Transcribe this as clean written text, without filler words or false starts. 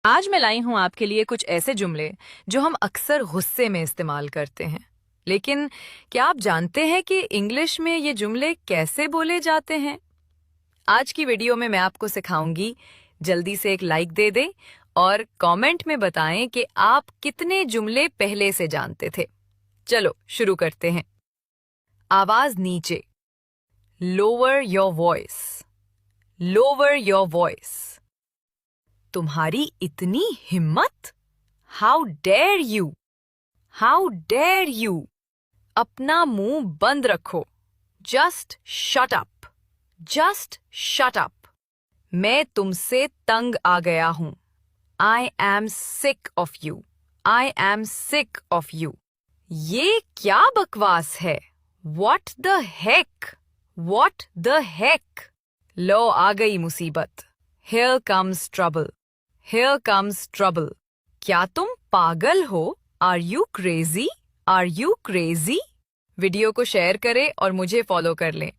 आज मैं लाई हूं आपके लिए कुछ ऐसे जुमले जो हम अक्सर गुस्से में इस्तेमाल करते हैं। लेकिन क्या आप जानते हैं कि इंग्लिश में ये जुमले कैसे बोले जाते हैं? आज की वीडियो में मैं आपको सिखाऊंगी। जल्दी से एक लाइक दे दें और कमेंट में बताएं कि आप कितने जुमले पहले से जानते थे। चलो शुरू करते हैं। आवाज नीचे, lower your voice, lower your voice. तुम्हारी इतनी हिम्मत? How dare you, how dare you. अपना मुंह बंद रखो, just shut up, just shut up. मैं तुमसे तंग आ गया हूं। I am sick of you, I am sick of you. ये क्या बकवास है? What the heck, what the heck. लो आ गई मुसीबत। Here comes trouble, here comes trouble। क्या तुम पागल हो? Are you crazy? Are you crazy? Video को शेयर करें और मुझे फॉलो कर लें।